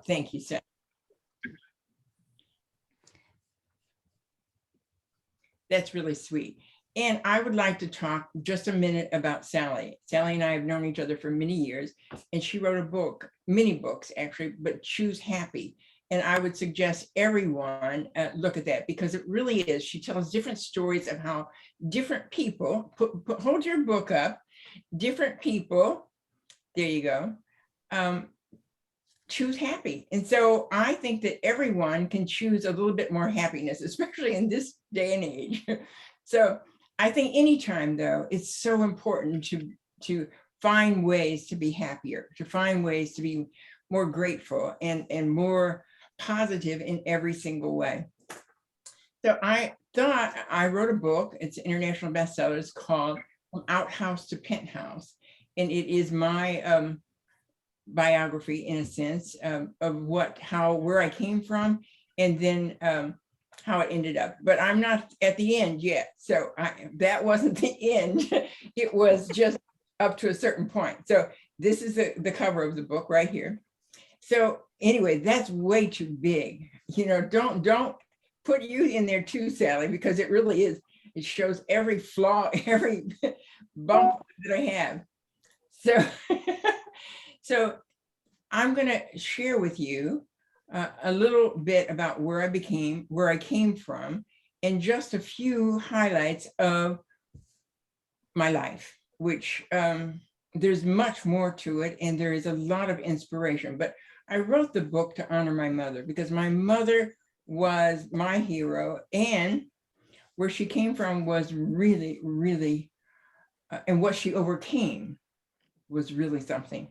Thank you, Sally. That's really sweet. And I would like to talk just a minute about Sally. Sally and I have known each other for many years, and she wrote a book, many books actually, but Choose Happy. And I would suggest everyone look at that, because it really is. She tells different stories of how different people, hold your book up, different people, there you go, choose happy. And so I think that everyone can choose a little bit more happiness, especially in this day and age. So I think anytime, though, it's so important to find ways to be happier, to find ways to be more grateful and more positive in every single way. So I thought I wrote a book. It's an international bestseller. It's called From Outhouse to Penthouse. And it is my biography, in a sense, of where I came from, and then how it ended up. But I'm not at the end yet. So that wasn't the end. It was just up to a certain point. So this is the cover of the book right here. So anyway, that's way too big. You know, don't put you in there too, Sally, because it really is. It shows every flaw, every bump that I have. So, so I'm going to share with you a little bit about where I came from, and just a few highlights of my life, which there's much more to it, and there is a lot of inspiration. But I wrote the book to honor my mother, because my mother was my hero, and where she came from was really, really, and what she overcame was really something.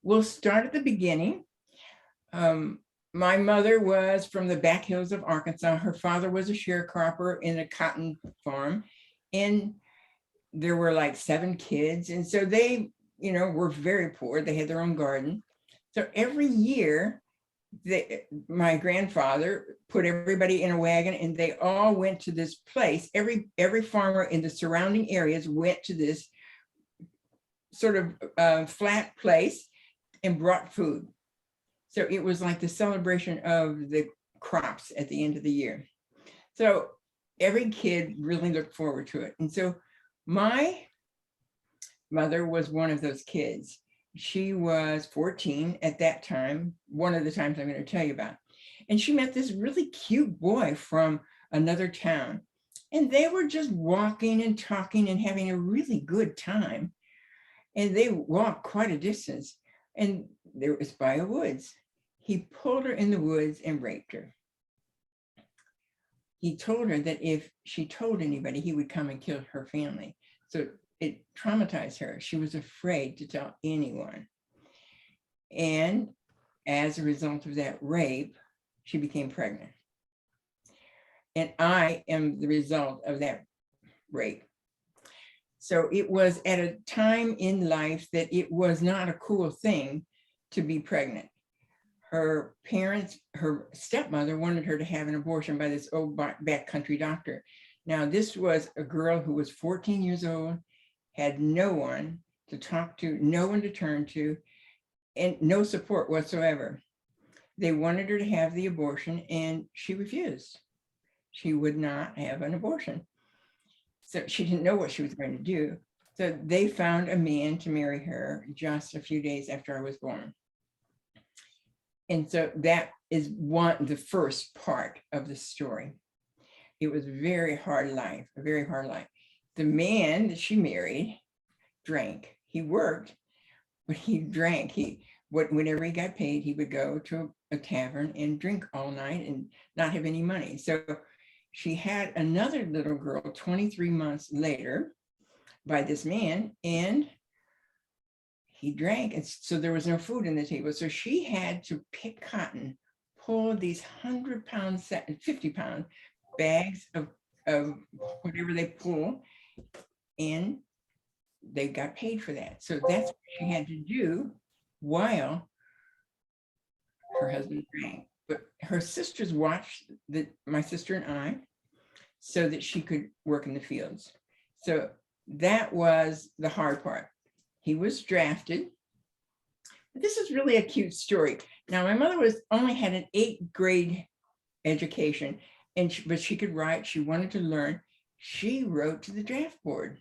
We'll start at the beginning. My mother was from the back hills of Arkansas. Her father was a sharecropper in a cotton farm, and there were like 7 kids. And so they, you know, were very poor. They had their own garden. So every year, my grandfather put everybody in a wagon, and they all went to this place. Every farmer in the surrounding areas went to this sort of flat place and brought food. So it was like the celebration of the crops at the end of the year. So every kid really looked forward to it. And so my mother was one of those kids. She was 14 at that time, one of the times I'm going to tell you about. And she met this really cute boy from another town. And they were just walking and talking and having a really good time. And they walked quite a distance. And there was by a woods. He pulled her in the woods and raped her. He told her that if she told anybody, he would come and kill her family. So it traumatized her. She was afraid to tell anyone. And as a result of that rape, she became pregnant. And I am the result of that rape. So it was at a time in life that it was not a cool thing to be pregnant. Her parents, her stepmother wanted her to have an abortion by this old backcountry doctor. Now, this was a girl who was 14 years old, had no one to talk to, no one to turn to, and no support whatsoever. They wanted her to have the abortion, and she refused. She would not have an abortion. So she didn't know what she was going to do. So they found a man to marry her just a few days after I was born. And so that is the first part of the story. It was a very hard life, a very hard life. The man that she married drank. He worked, but he drank. Whenever he got paid, he would go to a tavern and drink all night and not have any money. So she had another little girl 23 months later by this man, and he drank, and so there was no food on the table. So she had to pick cotton, pull these 100-pound, 50-pound bags of whatever they pull, and they got paid for that. So that's what she had to do while her husband drank. But her sisters watched my sister and I so that she could work in the fields. So that was the hard part. He was drafted, This is really a cute story. Now, my mother only had an 8th grade education, but she could write. She wanted to learn. She wrote to the draft board.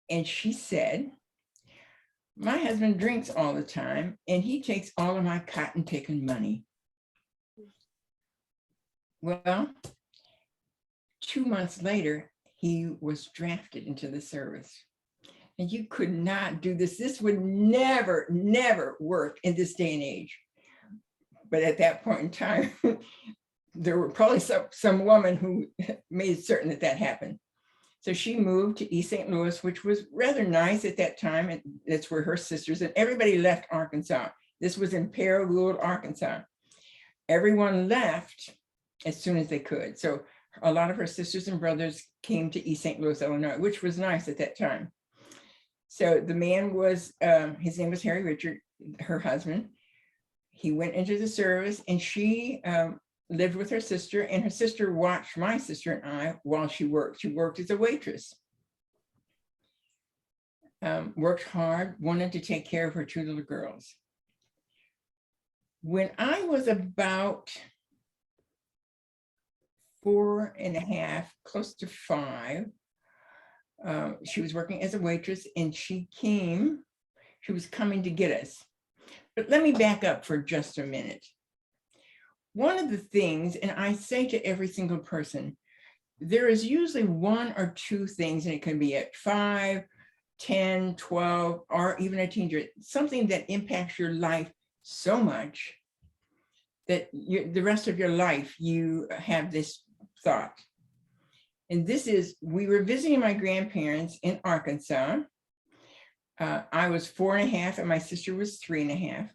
And she said, my husband drinks all the time, and he takes all of my cotton picking money. Well, 2 months later, he was drafted into the service. And you could not do this. This would never, never work in this day and age. But at that point in time, there were probably some woman who made certain that that happened. So she moved to East St. Louis, which was rather nice at that time. And that's where her sisters and everybody left Arkansas. This was in Paragould, Arkansas. Everyone left as soon as they could. So a lot of her sisters and brothers came to East St. Louis, Illinois, which was nice at that time. So the man was, his name was Harry Richard, her husband. He went into the service, and she lived with her sister, and her sister watched my sister and I while she worked. She worked as a waitress. Worked hard, wanted to take care of her 2 little girls. When I was about 4.5, close to 5, she was working as a waitress, and she was coming to get us. But let me back up for just a minute. One of the things, and I say to every single person, there is usually 1 or 2 things, and it can be at 5, 10, 12, or even a teenager, something that impacts your life so much that the rest of your life, you have this thought. And this is, we were visiting my grandparents in Arkansas. I was 4.5 and my sister was 3.5.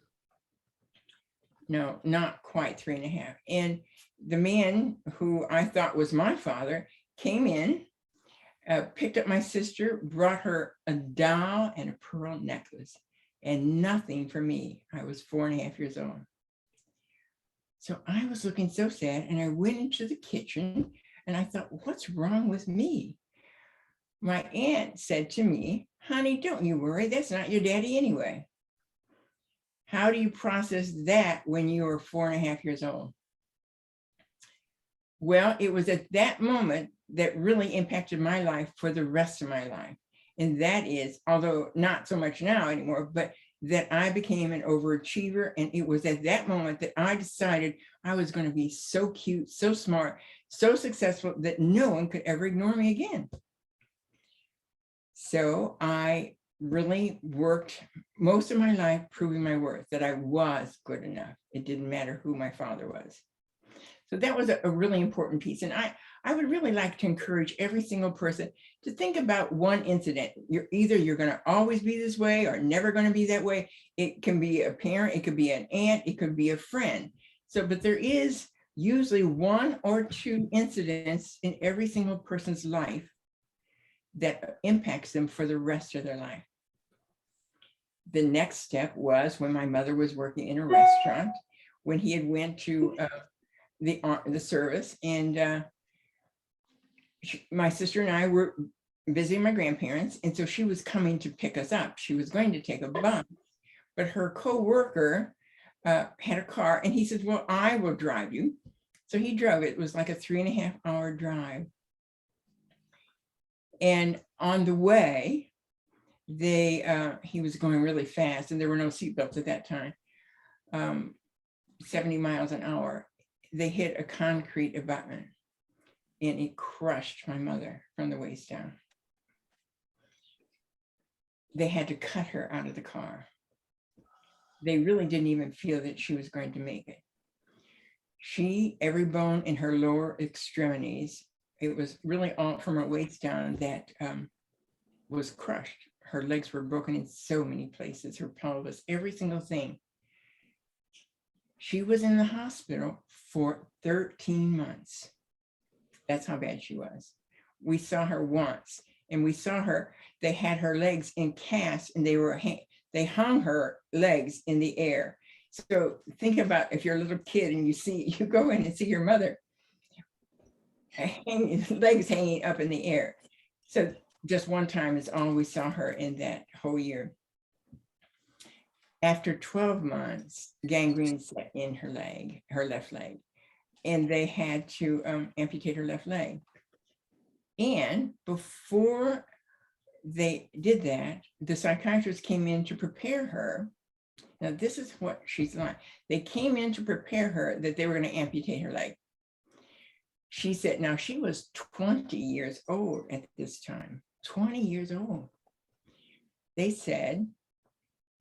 No, not quite 3.5. And the man who I thought was my father came in, picked up my sister, brought her a doll and a pearl necklace, and nothing for me. I was 4.5 years old. So I was looking so sad, and I went into the kitchen and I thought, what's wrong with me? My aunt said to me, honey, don't you worry, that's not your daddy anyway. How do you process that when you were 4.5 years old? Well, it was at that moment that really impacted my life for the rest of my life. And that is, although not so much now anymore, but that I became an overachiever. And it was at that moment that I decided I was going to be so cute, so smart, so successful that no one could ever ignore me again. So I really worked most of my life proving my worth, that I was good enough. It didn't matter who my father was. So that was a really important piece. And I would really like to encourage every single person to think about one incident. You're going to always be this way or never going to be that way. It can be a parent, it could be an aunt, it could be a friend. So, but there is usually 1 or 2 incidents in every single person's life that impacts them for the rest of their life. The next step was when my mother was working in a restaurant, when he had went to the service, and my sister and I were visiting my grandparents, and so she was coming to pick us up. She was going to take a bus, but her co-worker had a car, and he said, well, I will drive you. So he drove it. It was like a 3.5-hour drive. And on the way, he was going really fast, and there were no seatbelts at that time, 70 miles an hour. They hit a concrete abutment, and it crushed my mother from the waist down. They had to cut her out of the car. They really didn't even feel that she was going to make it. Every bone in her lower extremities, it was really all from her waist down that was crushed. Her legs were broken in so many places, her pelvis, every single thing. She was in the hospital for 13 months. That's how bad she was. We saw her once, and we saw her, they had her legs in casts, and they hung her legs in the air. So think about if you're a little kid and you go in and see your mother, legs hanging up in the air. So just one time is all we saw her in that whole year. After 12 months, gangrene set in her leg, her left leg, and they had to amputate her left leg. And before they did that, the psychiatrist came in to prepare her. Now, this is what she's like. They came in to prepare her that they were going to amputate her leg. She said, now she was 20 years old at this time, 20 years old. They said,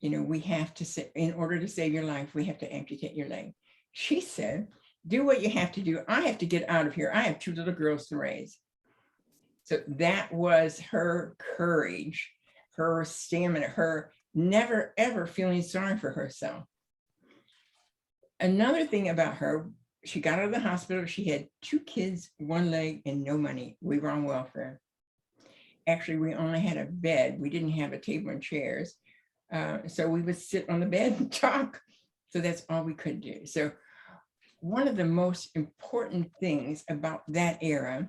you know, we have to say, in order to save your life, we have to amputate your leg. She said, do what you have to do. I have to get out of here. I have 2 little girls to raise. So that was her courage, her stamina, her never, ever feeling sorry for herself. Another thing about her, she got out of the hospital. She had 2 kids, 1 leg, and no money. We were on welfare. Actually, we only had a bed. We didn't have a table and chairs. So we would sit on the bed and talk. So that's all we could do. So one of the most important things about that era,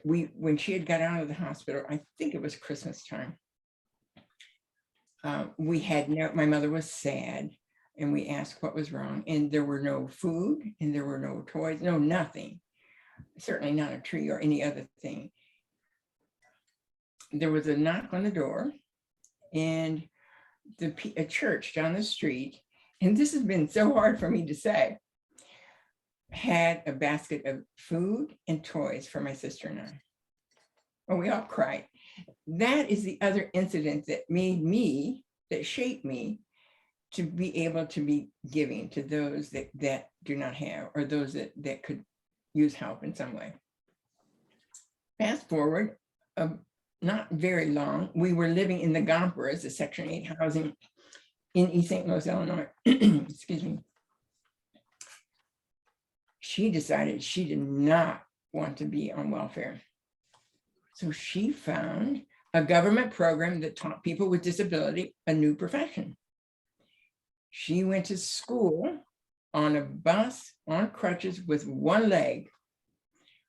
when she had got out of the hospital, I think it was Christmas time. My mother was sad, and we asked what was wrong, and there were no food, and there were no toys, no nothing, certainly not a tree or any other thing. There was a knock on the door, and a church down the street, and this has been so hard for me to say, had a basket of food and toys for my sister and I. Oh, we all cried. That is the other incident that shaped me to be able to be giving to those that do not have, or those that could use help in some way. Fast forward, not very long, we were living in the Gomperas, the Section 8 housing in East St. Louis, Illinois. Excuse me. She decided she did not want to be on welfare. So she found a government program that taught people with disability a new profession. She went to school on a bus on crutches with 1 leg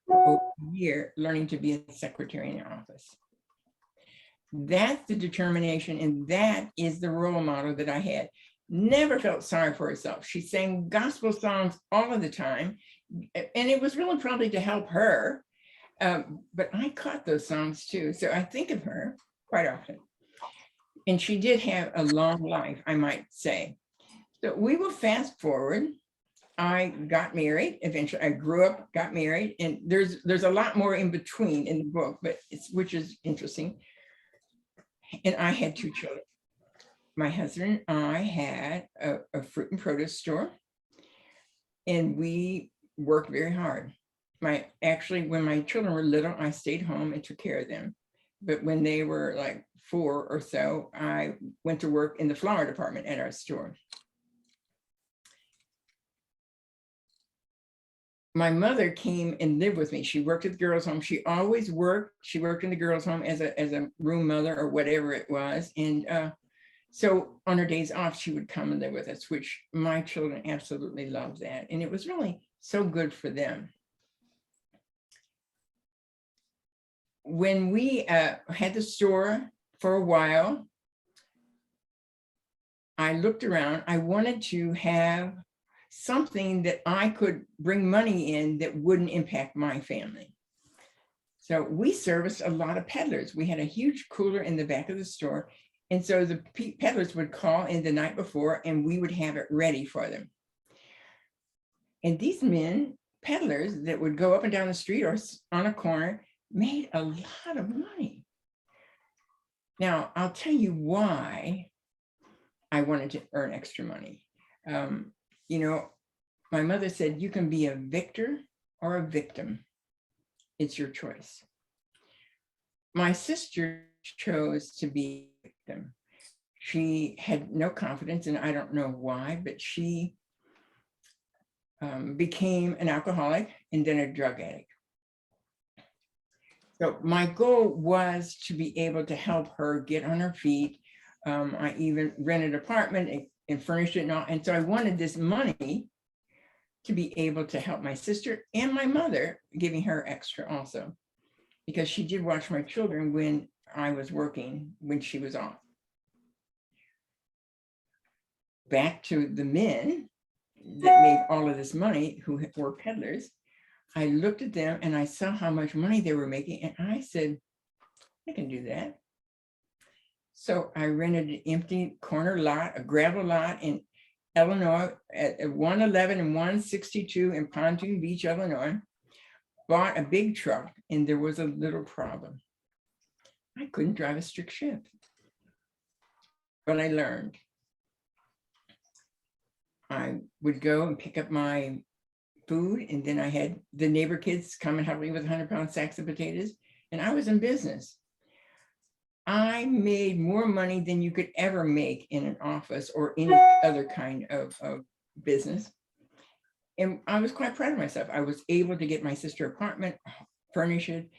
for over a year, learning to be a secretary in the office. That's the determination, and that is the role model that I had. Never felt sorry for herself. She sang gospel songs all of the time, and it was really probably to help her. But I caught those songs too. So I think of her quite often. And she did have a long life, I might say. So we will fast forward. I got married. Eventually, I grew up, got married, and there's a lot more in between in the book, but which is interesting. And I had 2 children. My husband and I had a fruit and produce store, and we worked very hard. When my children were little, I stayed home and took care of them. But when they were like 4 or so, I went to work in the flower department at our store. My mother came and lived with me. She worked at the girls' home. She always worked. She worked in the girls' home as a room mother or whatever it was. And so on her days off, she would come and live with us, which my children absolutely loved that. And it was really so good for them. When we had the store for a while, I looked around. I wanted to have something that I could bring money in that wouldn't impact my family. So we serviced a lot of peddlers. We had a huge cooler in the back of the store. And so the peddlers would call in the night before, and we would have it ready for them. And these men, peddlers that would go up and down the street or on a corner, made a lot of money. Now, I'll tell you why I wanted to earn extra money. You know, my mother said, you can be a victor or a victim. It's your choice. My sister chose to be a victim. She had no confidence, and I don't know why, but she became an alcoholic and then a drug addict. So my goal was to be able to help her get on her feet. I even rented an apartment and furnished it and all. And so I wanted this money to be able to help my sister and my mother, giving her extra also, because she did watch my children when I was working, when she was off. back to the men that made all of this money, who were peddlers, I looked at them and I saw how much money they were making. And I said, I can do that. So I rented an empty corner lot, a gravel lot in Illinois at 111 and 162 in Pontoon Beach, Illinois, bought a big truck, and there was a little problem. I couldn't drive a stick shift, but I learned. I would go and pick up my food, and then I had the neighbor kids come and help me with 100-pound sacks of potatoes, and I was in business. I made more money than you could ever make in an office or any other kind of business. And I was quite proud of myself. I was able to get my sister an apartment, furnish it,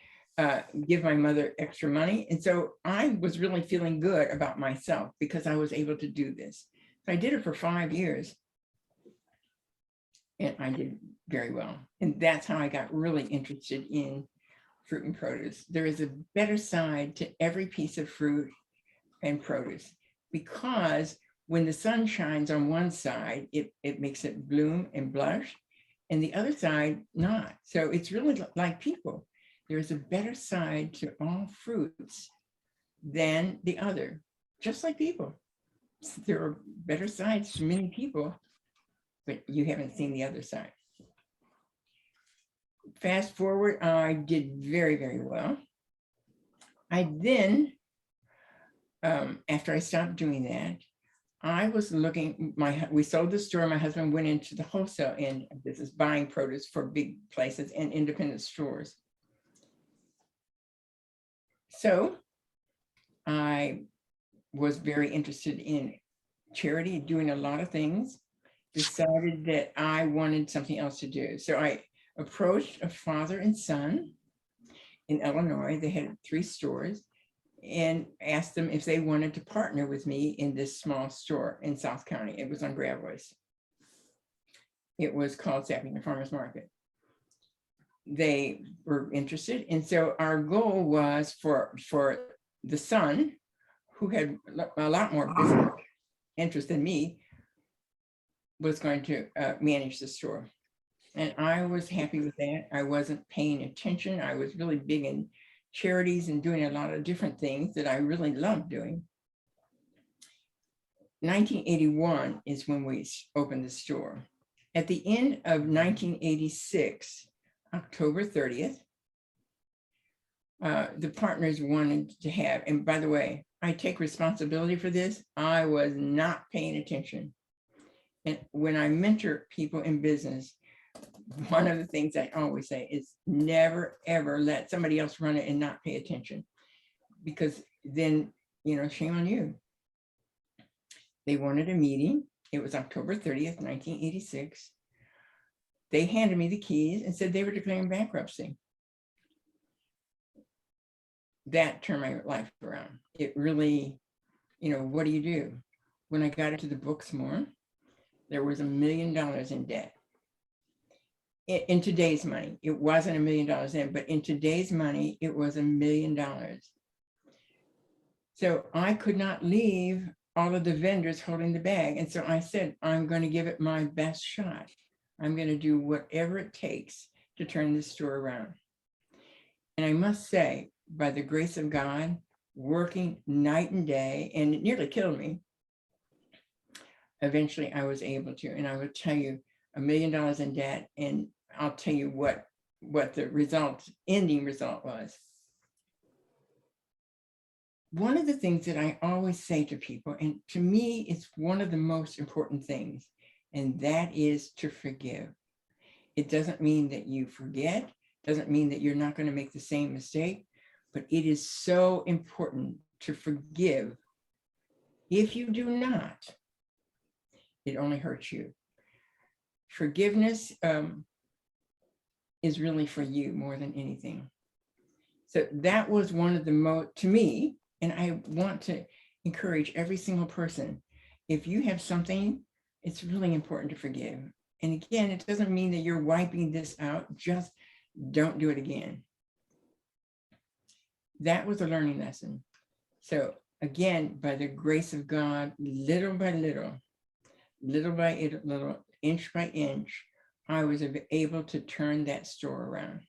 give my mother extra money. And so I was really feeling good about myself because I was able to do this. So I did it for 5 years. And I did very well. And that's how I got really interested in fruit and produce. There is a better side to every piece of fruit and produce, because when the sun shines on one side, it makes it bloom and blush, and the other side not. So it's really like people. There is a better side to all fruits than the other, just like people. There are better sides to many people, but you haven't seen the other side. Fast forward, I did very, very well. I then, after I stopped doing that, I was looking, we sold the store, my husband went into the wholesale end of business, buying produce for big places and independent stores. So I was very interested in charity, doing a lot of things, decided that I wanted something else to do. So I approached a father and son in Illinois. They had 3 stores, and asked them if they wanted to partner with me in this small store in South County. It was on Gravois. It was called Sapling Farmers Market. They were interested. And so our goal was for the son, who had a lot more business interest than me, was going to manage the store. And I was happy with that. I wasn't paying attention. I was really big in charities and doing a lot of different things that I really loved doing. 1981 is when we opened the store. At the end of 1986, October 30th, the partners wanted to have, and by the way, I take responsibility for this. I was not paying attention. And when I mentor people in business, one of the things I always say is never, ever let somebody else run it and not pay attention, because then, shame on you. They wanted a meeting. It was October 30th, 1986. They handed me the keys and said they were declaring bankruptcy. That turned my life around. It really, what do you do? When I got into the books more, there was $1 million in debt. In today's money, it wasn't $1 million then, but in today's money, it was $1 million. So I could not leave all of the vendors holding the bag. And so I said, I'm going to give it my best shot. I'm going to do whatever it takes to turn this store around. And I must say, by the grace of God, working night and day, and it nearly killed me, eventually I was able to. And I will tell you, $1 million in debt, and I'll tell you what the ending result was. One of the things that I always say to people, and to me, it's one of the most important things, and that is to forgive. It doesn't mean that you forget, doesn't mean that you're not going to make the same mistake, but it is so important to forgive. If you do not, it only hurts you. Forgiveness is really for you more than anything. So that was one of the most, to me, and I want to encourage every single person, if you have something, it's really important to forgive. And again, it doesn't mean that you're wiping this out, just don't do it again. That was a learning lesson. So again, by the grace of God, little by little, little by little, inch by inch, I was able to turn that store around.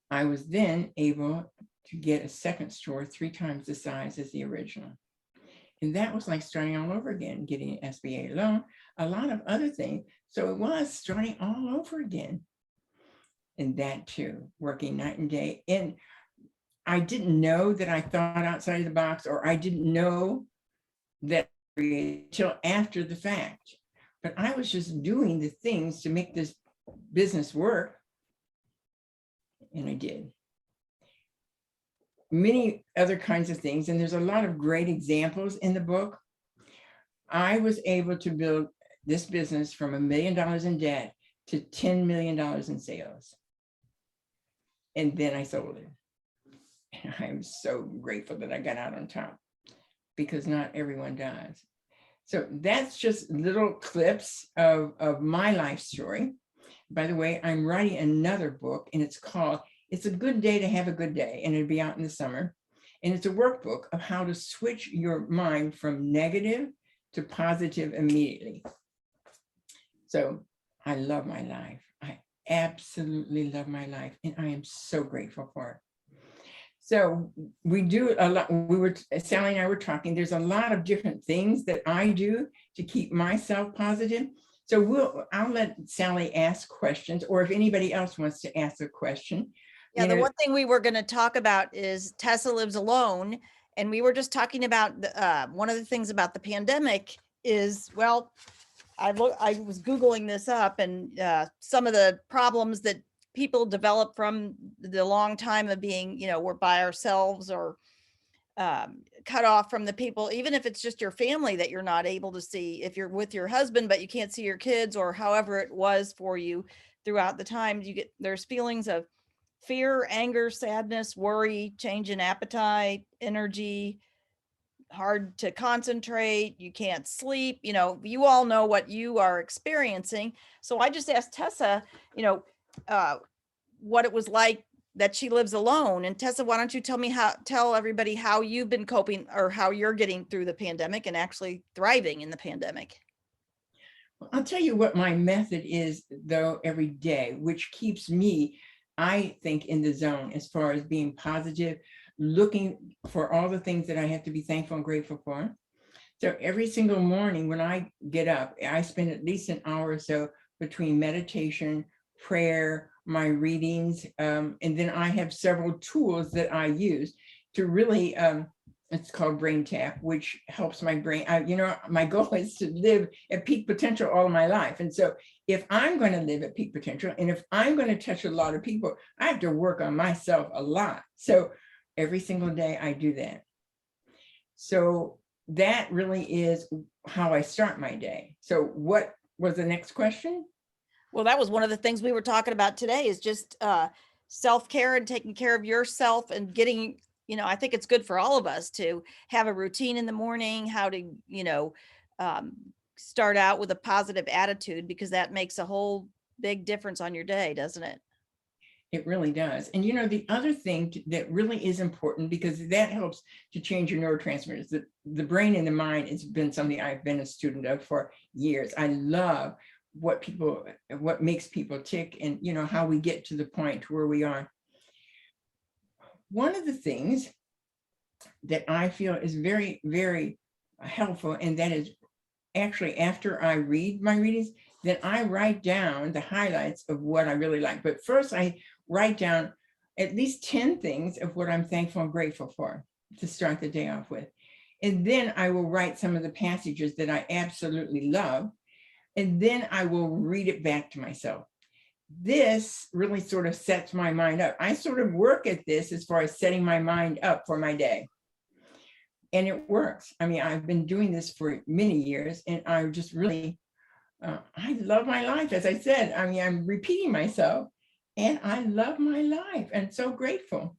I was then able to get a second store 3 times the size as the original. And that was like starting all over again, getting an SBA loan, a lot of other things. So it was starting all over again. And that too, working night and day. And I didn't know that I thought outside of the box, or I didn't know that until after the fact. But I was just doing the things to make this business work. And I did. Many other kinds of things. And there's a lot of great examples in the book. I was able to build this business from $1 million in debt to $10 million in sales. And then I sold it. And I'm so grateful that I got out on top, because not everyone does. So that's just little clips of my life story. By the way, I'm writing another book, and it's called It's a Good Day to Have a Good Day, and it'll be out in the summer. And it's a workbook of how to switch your mind from negative to positive immediately. So I love my life. I absolutely love my life, and I am so grateful for it. So we do a lot. Sally and I were talking, there's a lot of different things that I do to keep myself positive. So I'll let Sally ask questions, or if anybody else wants to ask a question. Yeah, the one thing we were going to talk about is Tessa lives alone. And we were just talking about one of the things about the pandemic is, well, I was Googling this up, and some of the problems that people develop from the long time of being, we're by ourselves, or cut off from the people, even if it's just your family that you're not able to see, if you're with your husband, but you can't see your kids, or however it was for you throughout the time, there's feelings of fear, anger, sadness, worry, change in appetite, energy, hard to concentrate, you can't sleep, you all know what you are experiencing. So I just asked Tessa, what it was like that she lives alone. And Tessa, why don't you tell everybody how you've been coping, or how you're getting through the pandemic and actually thriving in the pandemic. I'll tell you what my method is, though, every day, which keeps me, I think, in the zone as far as being positive, looking for all the things that I have to be thankful and grateful for. So every single morning when I get up, I spend at least an hour or so between meditation, prayer, my readings, and then I have several tools that I use to really, it's called Brain Tap, which helps my brain. My goal is to live at peak potential all of my life. And so if I'm going to live at peak potential, and if I'm going to touch a lot of people, I have to work on myself a lot. So every single day I do that. So that really is how I start my day. So what was the next question? Well, that was one of the things we were talking about today, is just self-care and taking care of yourself, and getting, I think it's good for all of us to have a routine in the morning, how to, start out with a positive attitude, because that makes a whole big difference on your day, doesn't it? It really does. And the other thing that really is important, because that helps to change your neurotransmitters, the brain and the mind has been something I've been a student of for years. I love what makes people tick, and how we get to the point where we are. One of the things that I feel is very, very helpful, and that is actually after I read my readings, then I write down the highlights of what I really like. But first I write down at least 10 things of what I'm thankful and grateful for to start the day off with. And then I will write some of the passages that I absolutely love. And then I will read it back to myself. This really sort of sets my mind up. I sort of work at this as far as setting my mind up for my day. And it works. I mean, I've been doing this for many years, and I just really, I love my life. As I said, I mean, I'm repeating myself, and I love my life and so grateful.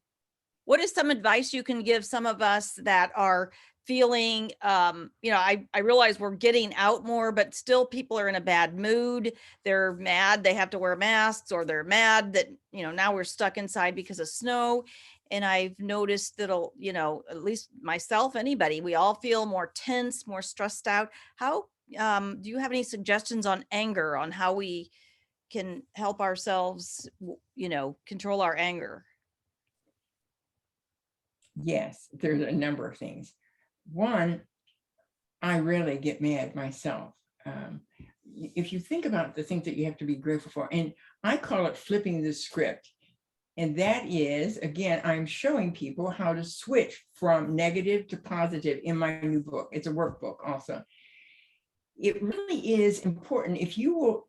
What is some advice you can give some of us that are feeling, I realize we're getting out more, but still people are in a bad mood. They're mad they have to wear masks, or they're mad that, now we're stuck inside because of snow. And I've noticed that, at least myself, anybody, we all feel more tense, more stressed out. How do you have any suggestions on anger, on how we can help ourselves, control our anger? Yes, there's a number of things. One, I rarely get mad myself. If you think about the things that you have to be grateful for, and I call it flipping the script. And that is, again, I'm showing people how to switch from negative to positive in my new book. It's a workbook also. It really is important if you will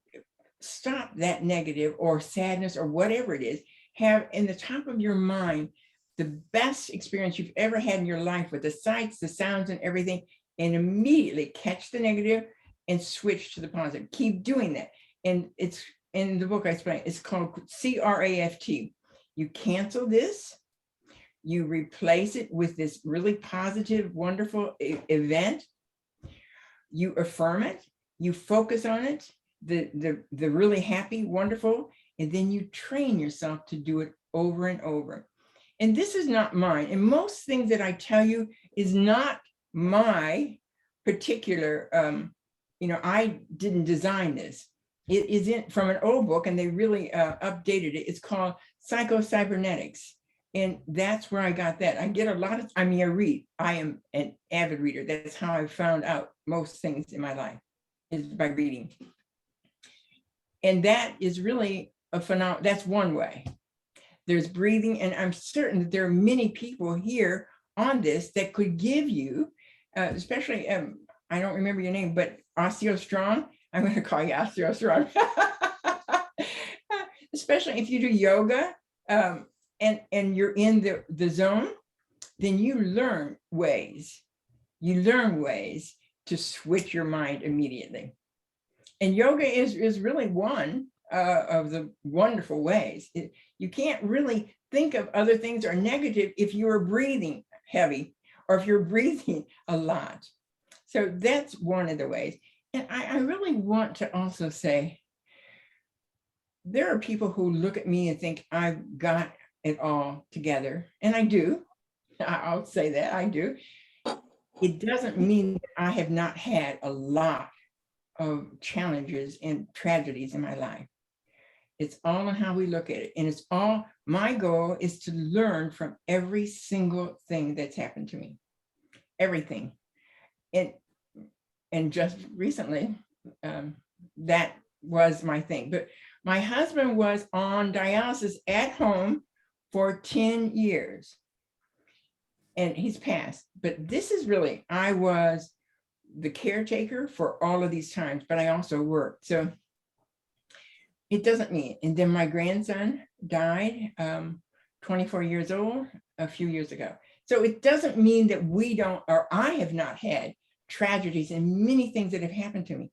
stop that negative or sadness or whatever it is, have in the top of your mind the best experience you've ever had in your life with the sights, the sounds, and everything, and immediately catch the negative and switch to the positive. Keep doing that. And it's in the book I explain, it's called CRAFT. You cancel this, you replace it with this really positive, wonderful event, you affirm it, you focus on it, the really happy, wonderful, and then you train yourself to do it over and over. And this is not mine. And most things that I tell you is not my particular, I didn't design this. It is from an old book, and they really updated it. It's called Psycho-Cybernetics. And that's where I got that. I get a lot of, I read. I am an avid reader. That's how I found out most things in my life, is by reading. And that is really a phenomenon. That's one way. There's breathing, and I'm certain that there are many people here on this that could give you, especially, I don't remember your name, but Osteo Strong. I'm going to call you Osteo Strong. Especially if you do yoga and you're in the zone, then you learn ways to switch your mind immediately. And yoga is really one of the wonderful ways. You can't really think of other things are negative if you're breathing heavy or if you're breathing a lot. So that's one of the ways. And I really want to also say, there are people who look at me and think I've got it all together. And I do. I'll say that I do. It doesn't mean that I have not had a lot of challenges and tragedies in my life. It's all on how we look at it. And it's all, my goal is to learn from every single thing that's happened to me, everything. And just recently, that was my thing. But my husband was on dialysis at home for 10 years. And he's passed. But this is really, I was the caretaker for all of these times, but I also worked. So it doesn't mean, and then my grandson died, 24 years old, a few years ago. So it doesn't mean that we don't, or I have not had tragedies and many things that have happened to me.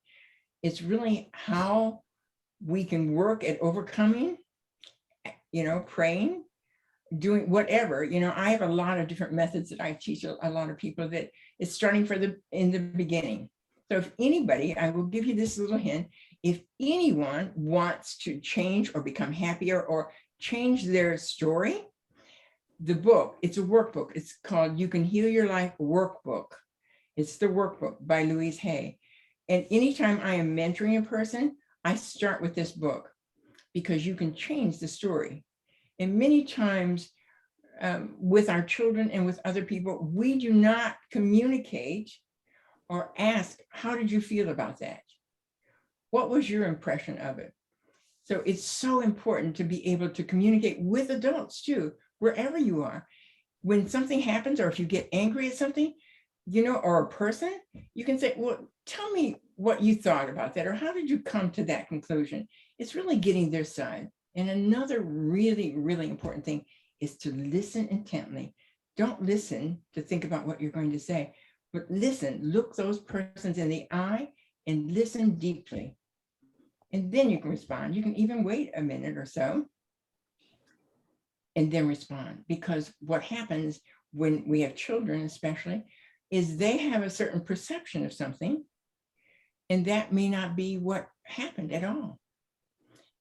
It's really how we can work at overcoming, praying, doing whatever. I have a lot of different methods that I teach a lot of people that it's starting in the beginning. So if anybody, I will give you this little hint, if anyone wants to change or become happier or change their story, the book, it's a workbook. It's called You Can Heal Your Life Workbook. It's the workbook by Louise Hay. And anytime I am mentoring a person, I start with this book because you can change the story. And many times with our children and with other people, we do not communicate or ask, how did you feel about that? What was your impression of it? So it's so important to be able to communicate with adults too, wherever you are. When something happens, or if you get angry at something, or a person, you can say, well, tell me what you thought about that, or how did you come to that conclusion? It's really getting their side. And another really, really important thing is to listen intently. Don't listen to think about what you're going to say, but listen, look those persons in the eye and listen deeply. And then you can respond. You can even wait a minute or so and then respond. Because what happens when we have children, especially, is they have a certain perception of something, and that may not be what happened at all.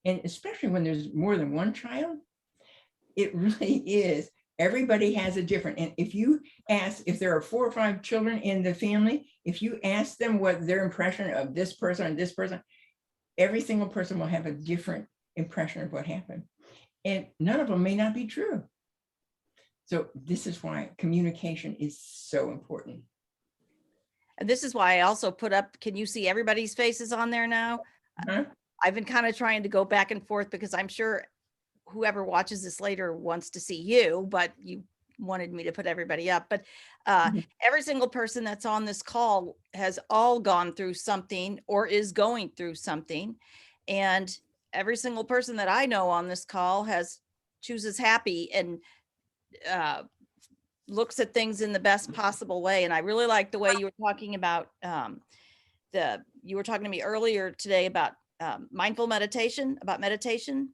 And especially when there's more than one child, it really is Everybody has a different, and if you ask, if there are 4 or 5 children in the family, if you ask them what their impression of this person and this person, every single person will have a different impression of what happened. And none of them may not be true. So this is why communication is so important. And this is why I also put up, can you see everybody's faces on there now? Huh? I've been kind of trying to go back and forth because I'm sure whoever watches this later wants to see you, but you wanted me to put everybody up. But every single person that's on this call has all gone through something or is going through something. And every single person that I know on this call chooses happy and looks at things in the best possible way. And I really like the way you were talking about you were talking to me earlier today about mindful meditation, about meditation,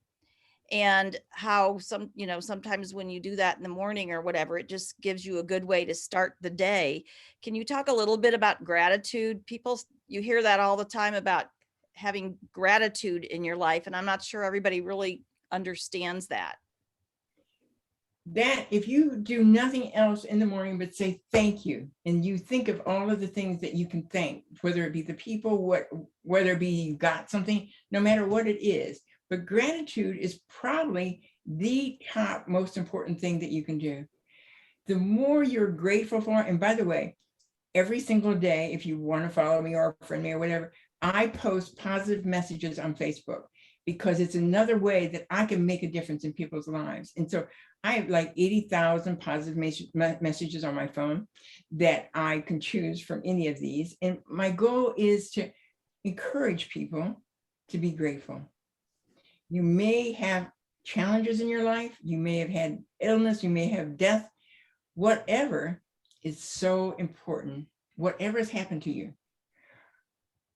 and how sometimes when you do that in the morning or whatever, it just gives you a good way to start the day. Can you talk a little bit about gratitude? You hear that all the time about having gratitude in your life, and I'm not sure everybody really understands that. That if you do nothing else in the morning but say thank you, and you think of all of the things that you can thank, whether it be the people, whether it be you got something, no matter what it is. But gratitude is probably the top most important thing that you can do. The more you're grateful for, and by the way, every single day, if you want to follow me or friend me or whatever, I post positive messages on Facebook, because it's another way that I can make a difference in people's lives. And so I have like 80,000 positive messages on my phone that I can choose from any of these. And my goal is to encourage people to be grateful. You may have challenges in your life. You may have had illness. You may have death. Whatever is so important. Whatever has happened to you,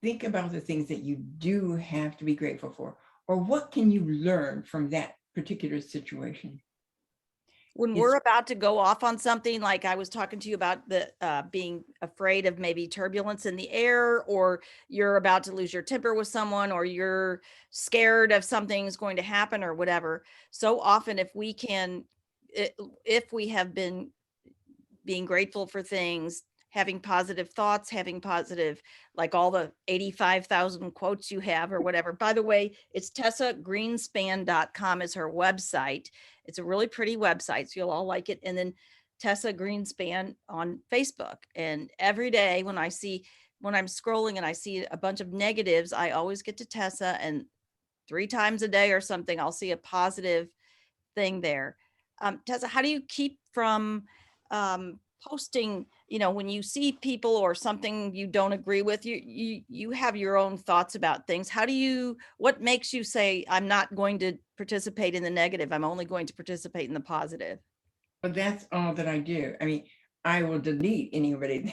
think about the things that you do have to be grateful for, or what can you learn from that particular situation. When we're about to go off on something, like I was talking to you about the being afraid of maybe turbulence in the air, or you're about to lose your temper with someone, or you're scared of something's going to happen or whatever. So often if we have been being grateful for things, having positive thoughts, having positive, like all the 85,000 quotes you have or whatever. By the way, it's TessaGreenspan.com is her website. It's a really pretty website, so you'll all like it. And then Tessa Greenspan on Facebook. And every day when I'm scrolling and I see a bunch of negatives, I always get to Tessa, and 3 times a day or something, I'll see a positive thing there. Tessa, how do you keep from posting, when you see people or something you don't agree with, you have your own thoughts about things. What makes you say, I'm not going to participate in the negative, I'm only going to participate in the positive? But that's all that I do. I mean, I will delete anybody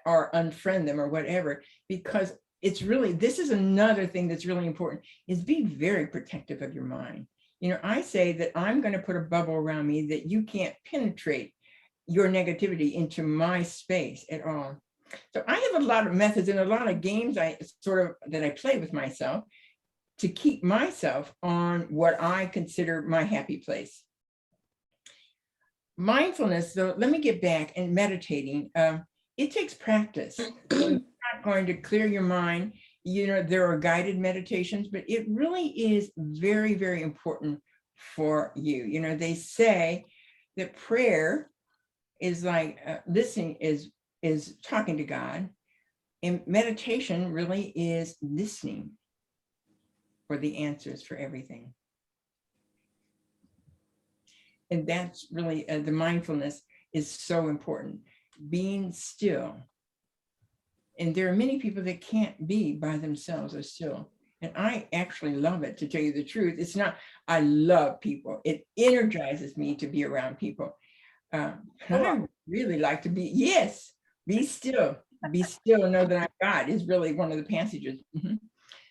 or unfriend them or whatever, because this is another thing that's really important, is be very protective of your mind. I say that I'm going to put a bubble around me that you can't penetrate your negativity into my space at all. So I have a lot of methods and a lot of games that I play with myself to keep myself on what I consider my happy place. Mindfulness, though, let me get back, and meditating, it takes practice. You're not going to clear your mind. There are guided meditations, but it really is very, very important for you. They say that prayer is like listening is talking to God, and meditation really is listening for the answers for everything. And that's really the mindfulness is so important, being still. And there are many people that can't be by themselves or still. And I actually love it, to tell you the truth. It's not, I love people. It energizes me to be around people. I really like to be still, and know that I'm God is really one of the passages. Mm-hmm.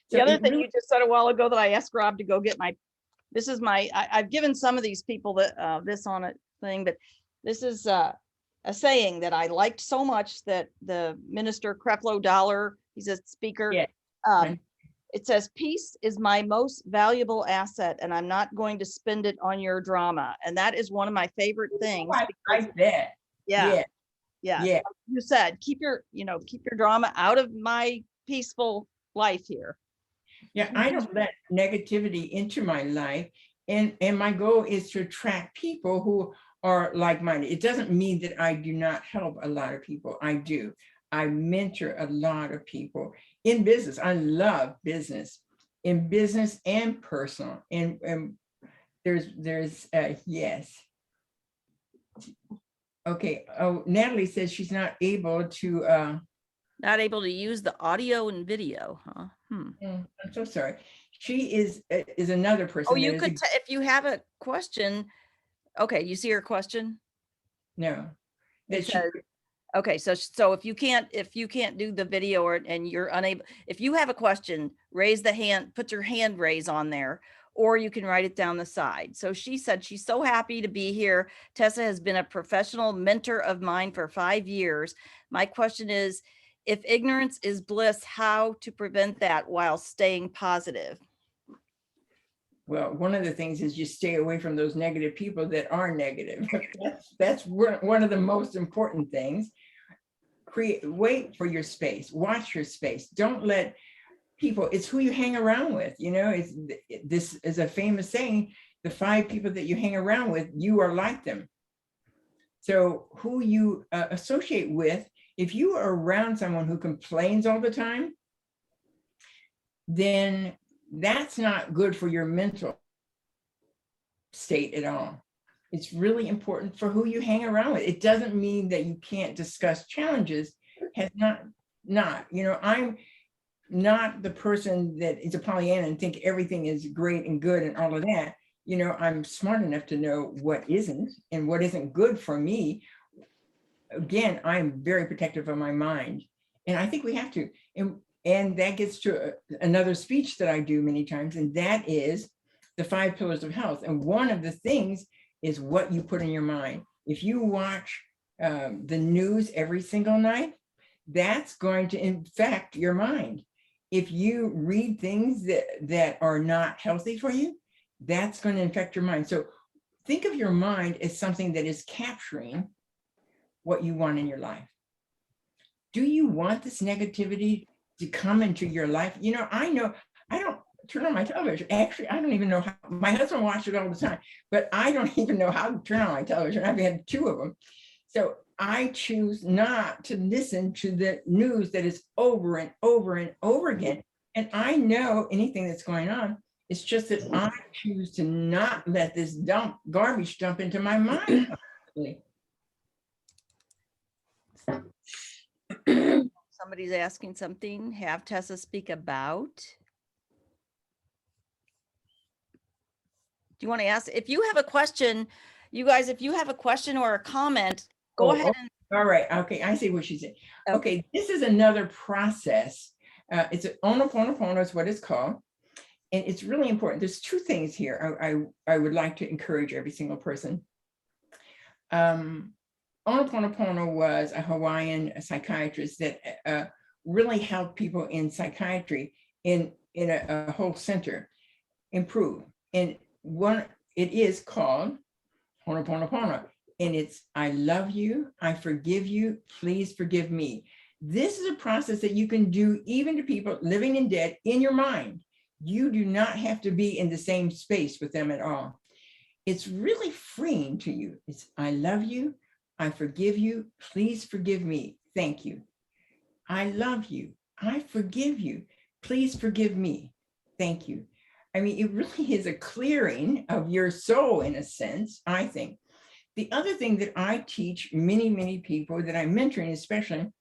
So the other thing you just said a while ago that I asked Rob to go get I've given some of these people this on a thing, but this is a saying that I liked so much that the minister Creflo Dollar, he's a speaker. Yeah. It says, peace is my most valuable asset, and I'm not going to spend it on your drama. And that is one of my favorite things. I Because, like that. yeah, Yeah, yeah. yeah. Like you said, keep your drama out of my peaceful life here. Yeah, I don't let negativity into my life. And my goal is to attract people who are like-minded. It doesn't mean that I do not help a lot of people. I do. I mentor a lot of people in business. I love business, in business and personal. And there's yes. Okay. Oh, Natalie says she's not able to Not able to use the audio and video, huh? I'm so sorry. She is another Oh, person that you is could, if you have a question. Okay, you see her question? no, It that she says, okay, so if you can't do the video, and you're unable, if you have a question, raise the hand, put your hand raise on there, or you can write it down the side. So she said she's so happy to be here. Tessa has been a professional mentor of mine for 5 years. My question is, if ignorance is bliss, how to prevent that while staying positive? well, one of the things is you stay away from those negative people that are negative. That's one of the most important things. Wait for your space, watch your space. Don't let people, it's who you hang around with. You know, this is a famous saying, the 5 people that you hang around with, you are like them. So who you associate with, if you are around someone who complains all the time, then that's not good for your mental state at all. It's really important for who you hang around with. It doesn't mean that you can't discuss challenges. Has not, you know, I'm not the person that is a Pollyanna and think everything is great and good and all of that. You know, I'm smart enough to know what isn't and what isn't good for me. Again, I'm very protective of my mind. And I think we have to. And that gets to another speech that I do many times, and that is the 5 pillars of health. And one of the things is what you put in your mind. If you watch the news every single night, that's going to infect your mind. If you read things that are not healthy for you, that's going to infect your mind. So think of your mind as something that is capturing what you want in your life. Do you want this negativity to come into your life? You know I don't turn on my television. Actually, I don't even know how. My husband watches it all the time, but I don't even know how to turn on my television. I've had 2 of them. So I choose not to listen to the news that is over and over and over again. And I know anything that's going on. It's just that I choose to not let this garbage dump into my mind. Somebody's asking something. Have Tessa speak about. Do you want to ask? If you have a question, you guys, if you have a question or a comment, go ahead. All right. Okay. I see what she said. Okay. Okay. This is another process. It's an Ho'oponopono is what it's called. And it's really important. There's 2 things here I would like to encourage every single person. Ho'oponopono was a Hawaiian psychiatrist that really helped people in psychiatry in a whole center improve. And it is called Ho'oponopono. And it's, I love you, I forgive you, please forgive me. This is a process that you can do even to people living and dead in your mind. You do not have to be in the same space with them at all. It's really freeing to you. It's, I love you, I forgive you, please forgive me, thank you. I love you, I forgive you, please forgive me, thank you. I mean, it really is a clearing of your soul in a sense, I think. The other thing that I teach many people that I'm mentoring, especially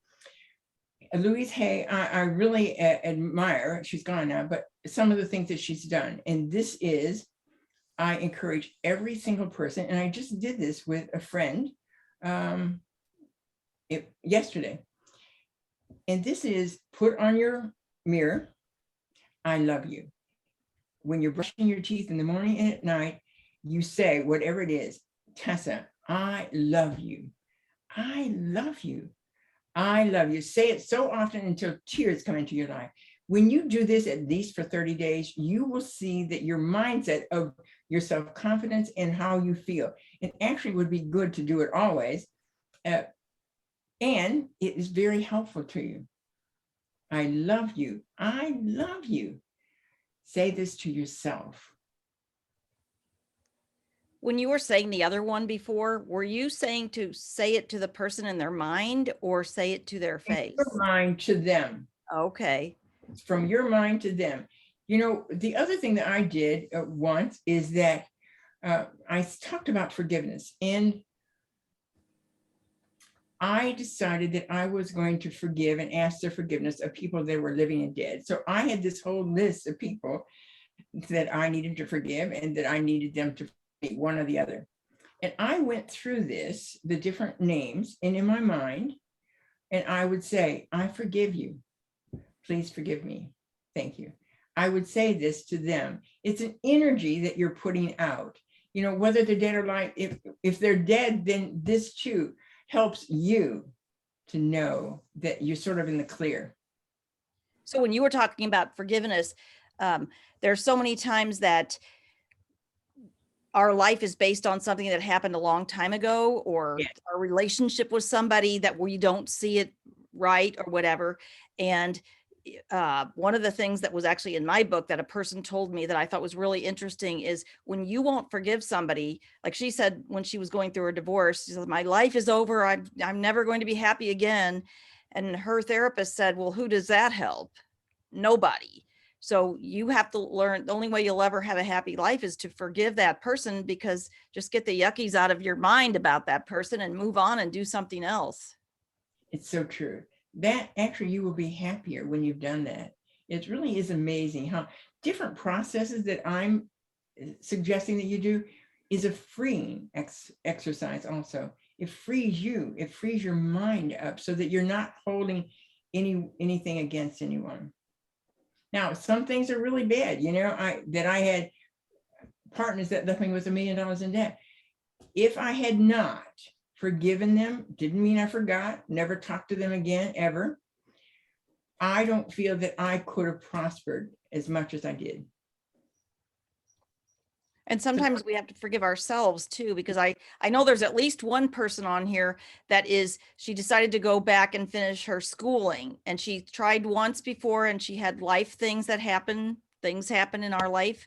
Louise Hay, I really admire, she's gone now, but some of the things that she's done. And this is, I encourage every single person, and I just did this with a friend yesterday. And this is, put on your mirror, I love you. When you're brushing your teeth in the morning and at night, you say, whatever it is, Tessa, I love you. I love you. I love you. Say it so often until tears come into your life. when you do this at least for 30 days, you will see that your mindset of your self-confidence and how you feel, it actually would be good to do it always. And it is very helpful to you. I love you. I love you. Say this to yourself. When you were saying the other one before, were you saying to say it to the person in their mind or say it to their face? From your mind to them. Okay. It's from your mind to them. You know, the other thing that I did once is that I talked about forgiveness, and I decided that I was going to forgive and ask their forgiveness of people that were living and dead. So I had this whole list of people that I needed to forgive and that I needed them to forgive, one or the other. And I went through this, the different names, and in my mind, and I would say, I forgive you. Please forgive me. Thank you. I would say this to them. It's an energy that you're putting out. You know, whether they're dead or alive, if they're dead, then this too helps you to know that you're sort of in the clear. So when you were talking about forgiveness, there's so many times that our life is based on something that happened a long time ago, or Yeah. our relationship with somebody that we don't see it right or whatever. And one of the things that was actually in my book that a person told me that I thought was really interesting is when you won't forgive somebody, like she said, when she was going through her divorce, she said, my life is over. I'm never going to be happy again. And her therapist said, well, who does that help? Nobody. So you have to learn, the only way you'll ever have a happy life is to forgive that person, because just get the yuckies out of your mind about that person and move on and do something else. It's so true. That actually you will be happier when you've done that. It really is amazing how different processes that I'm suggesting that you do is a freeing exercise also. It frees you, it frees your mind up so that you're not holding anything against anyone. Now, some things are really bad, you know, I had partners that left me with $1 million in debt. If I had not forgiven them, didn't mean I forgot, never talked to them again, ever. I don't feel that I could have prospered as much as I did. And sometimes we have to forgive ourselves too, because I know there's at least one person on here that she decided to go back and finish her schooling, and she tried once before and she had life things that happen, things happen in our life.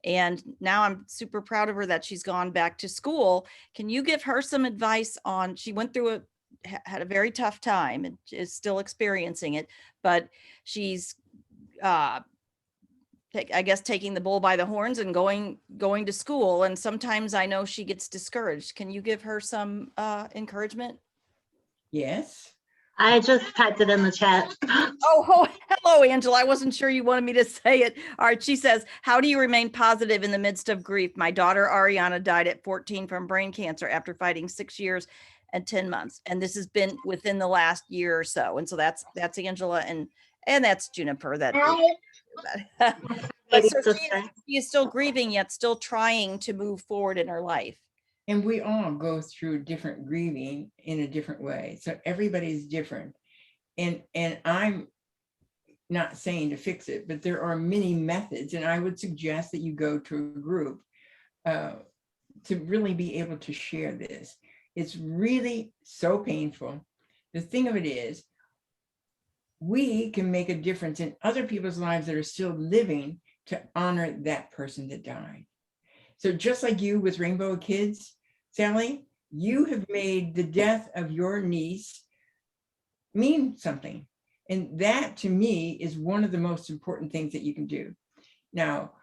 And now I'm super proud of her that she's gone back to school. Can you give her some advice on, she went through had a very tough time and is still experiencing it, but she's, I guess, taking the bull by the horns and going to school. And sometimes I know she gets discouraged. Can you give her some encouragement? Yes. I just typed it in the chat. Oh, hello, Angela. I wasn't sure you wanted me to say it. All right. She says, how do you remain positive in the midst of grief? My daughter, Ariana, died at 14 from brain cancer after fighting 6 years and 10 months. And this has been within the last year or so. And so that's Angela and that's Juniper. But so she is still grieving, yet still trying to move forward in her life. And we all go through different grieving in a different way. So everybody's different. And I'm not saying to fix it, but there are many methods. And I would suggest that you go to a group to really be able to share this. It's really so painful. The thing of it is, we can make a difference in other people's lives that are still living to honor that person that died. So just like you with Rainbow Kids, Sally, you have made the death of your niece mean something. And that to me is one of the most important things that you can do. Now,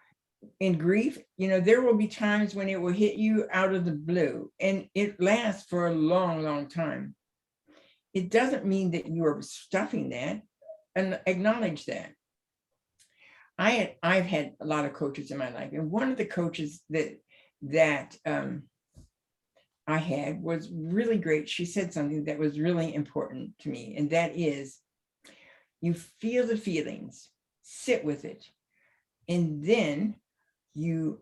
in grief, you know, there will be times when it will hit you out of the blue, and it lasts for a long, long time. It doesn't mean that you are stuffing that, and acknowledge that. I've had a lot of coaches in my life, and one of the coaches that I had was really great. She said something that was really important to me, and that is, you feel the feelings, sit with it, and then you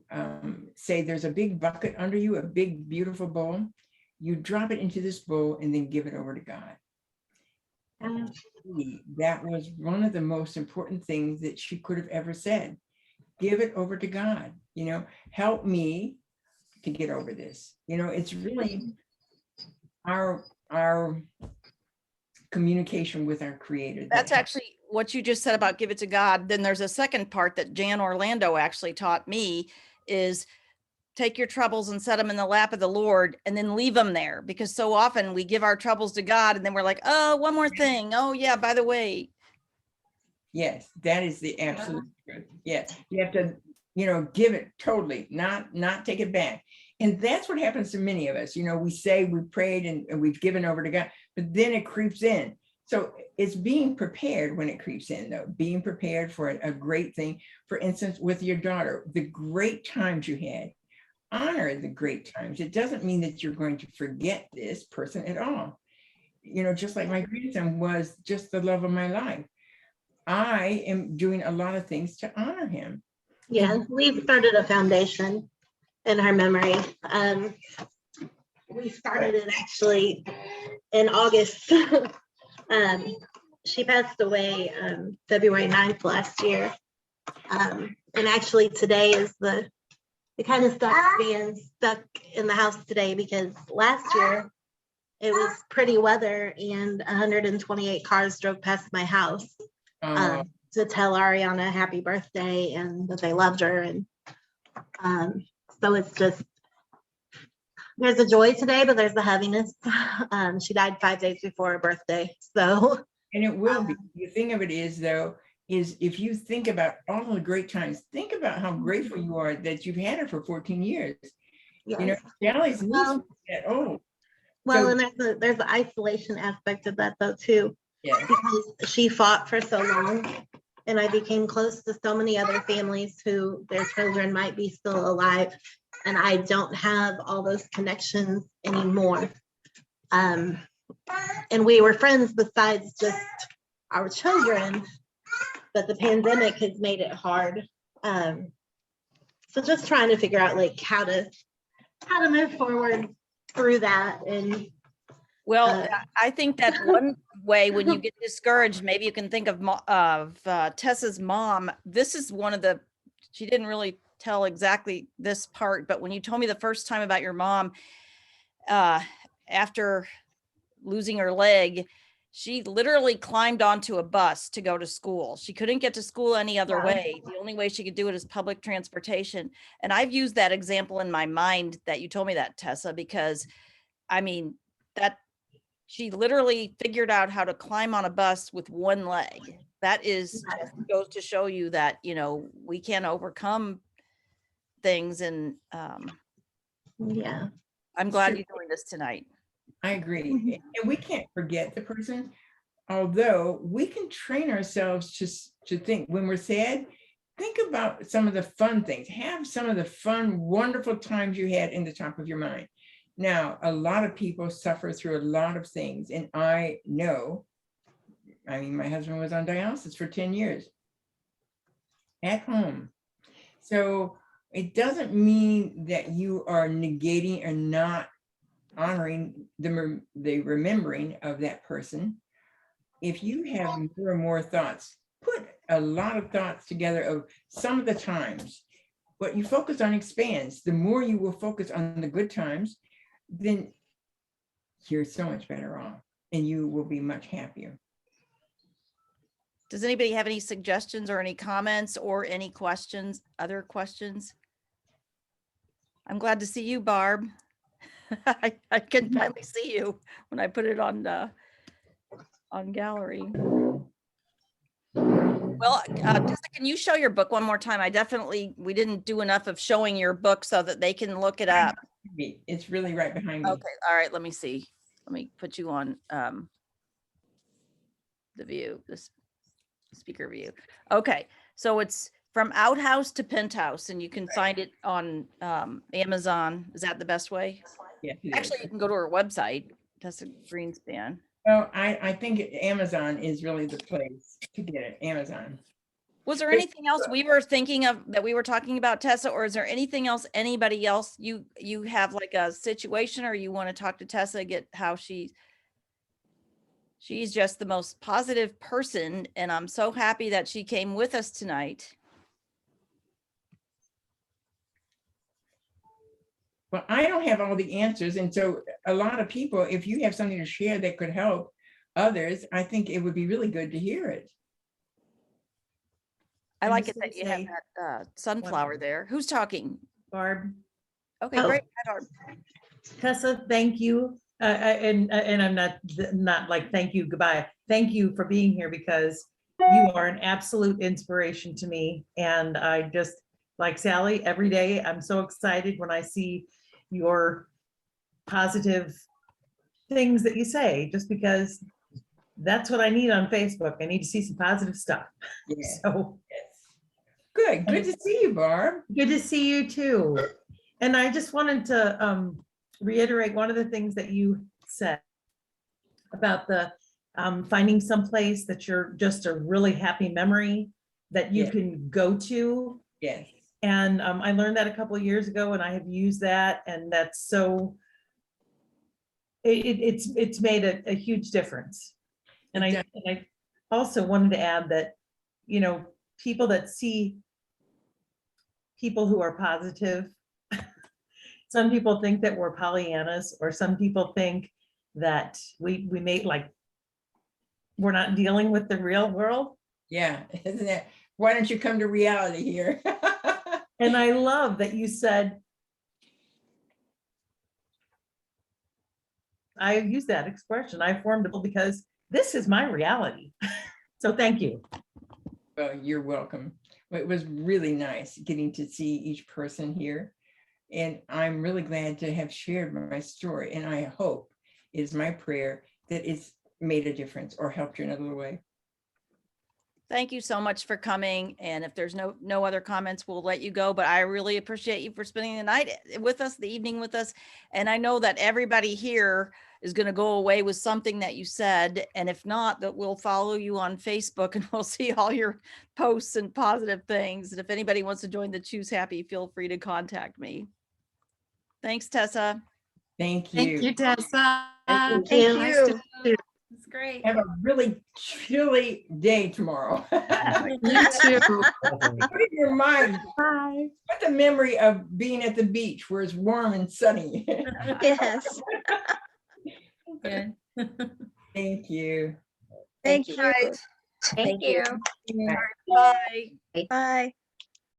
say there's a big bucket under you, a big, beautiful bowl. You drop it into this bowl and then give it over to God. That was one of the most important things that she could have ever said. Give it over to God, help me to get over this. It's really our communication with our creator. That's actually what you just said about give it to God. Then there's a second part that Jan Orlando actually taught me is take your troubles and set them in the lap of the Lord and then leave them there. Because so often we give our troubles to God and then we're like, oh, one more thing. Oh yeah, by the way. Yes, that is the absolute truth. Yeah, you have to, give it totally, not take it back. And that's what happens to many of us. We say we prayed and we've given over to God, but then it creeps in. So it's being prepared when it creeps in, though, being prepared for a great thing. For instance, with your daughter, the great times you had, honor the great times. It doesn't mean that you're going to forget this person at all. Just like my grandson was just the love of my life. I am doing a lot of things to honor him. Yeah, we've started a foundation in her memory. We started it actually in August. She passed away February 9th last year. And actually today is it kind of sucks being stuck in the house today because last year it was pretty weather and 128 cars drove past my house to tell Ariana happy birthday and that they loved her. And so it's just, there's a joy today, but there's the heaviness. She died 5 days before her birthday. So. And it will be. The thing of it is, though, is if you think about all the great times, think about how grateful you are that you've had her for 14 years. Yes. Sally's niece that old. Well, So, and there's the isolation aspect of that though too. yeah. Because she fought for so long, and I became close to so many other families who their children might be still alive, and I don't have all those connections anymore. And we were friends besides just our children, but the pandemic has made it hard. So just trying to figure out like how to move forward through that. And well, I think that one way when you get discouraged, maybe you can think of Tessa's mom. This is one of she didn't really tell exactly this part, but when you told me the first time about your mom, after losing her leg, she literally climbed onto a bus to go to school. She couldn't get to school any other way. The only way she could do it is public transportation. And I've used that example in my mind that you told me that, Tessa, because I mean, that she literally figured out how to climb on a bus with one leg. That is just goes to show you that, we can overcome things. And yeah, I'm glad you're doing this tonight. I agree. And we can't forget the person, although we can train ourselves to think when we're sad, think about some of the fun things, have some of the fun, wonderful times you had in the top of your mind. Now, a lot of people suffer through a lot of things. And I know, my husband was on dialysis for 10 years at home. So it doesn't mean that you are negating or not honoring the remembering of that person. If you have more and more thoughts, put a lot of thoughts together of some of the times. What you focus on expands. The more you will focus on the good times, then you're so much better off and you will be much happier. Does anybody have any suggestions or any comments or any questions, other questions? I'm glad to see you, Barb. I can finally see you when I put it on gallery. Well, Tessa, can you show your book one more time? We didn't do enough of showing your book so that they can look it up. It's really right behind me. Okay, all right, let me see. Let me put you on the view, this speaker view. Okay, so it's From Outhouse to Penthouse, and you can find it on Amazon. Is that the best way? Yeah, Actually, you can go to her website, Tessa Greenspan. Well, I think Amazon is really the place to get it. Amazon. Was there anything else we were thinking of that we were talking about, Tessa, or is there anything else, anybody else you have like a situation, or you want to talk to Tessa, get how she She's just the most positive person, and I'm so happy that she came with us tonight. Well, I don't have all the answers. And so a lot of people, if you have something to share that could help others, I think it would be really good to hear it. I I'm like just it that gonna you have say that sunflower there. Who's talking? Barb, Okay, Oh. great. Hi, Barb. Tessa, thank you. And I'm not like, thank you, goodbye. Thank you for being here because you are an absolute inspiration to me. And I just, like Sally, every day, I'm so excited when I see your positive things that you say, just because that's what I need on Facebook. I need to see some positive stuff. Yeah. So Good to see you, Barb. good to see you too. And I just wanted to reiterate one of the things that you said about the finding some place that you're just a really happy memory that you Yeah. can go to. Yes. And I learned that a couple of years ago and I have used that, and that's so it's made a huge difference. And It I also wanted to add that, you know, people that see people who are positive, some people think that we're Pollyannas, or some people think that we may like, we're not dealing with the real world. Yeah, isn't it? Why don't you come to reality here? And I love that you said, I use that expression, I formed it because this is my reality. So thank you. Well, you're welcome. Well, it was really nice getting to see each person here. And I'm really glad to have shared my story. And I hope, is my prayer, that it's made a difference or helped you in a little way. Thank you so much for coming. And if there's no other comments, we'll let you go. But I really appreciate you for spending the night with us, the evening with us. And I know that everybody here is going to go away with something that you said. And if not, that we'll follow you on Facebook and we'll see all your posts and positive things. And if anybody wants to join the Choose Happy, feel free to contact me. Thanks, Tessa. Thank you. Thank you, Tessa. Thank Thank you. you. It's great. Have a really chilly day tomorrow. You too. Put in your mind, Bye. put the memory of being at the beach where it's warm and sunny. Yes. Good. Thank you. Thank you. Right. Thank you. Bye. Bye.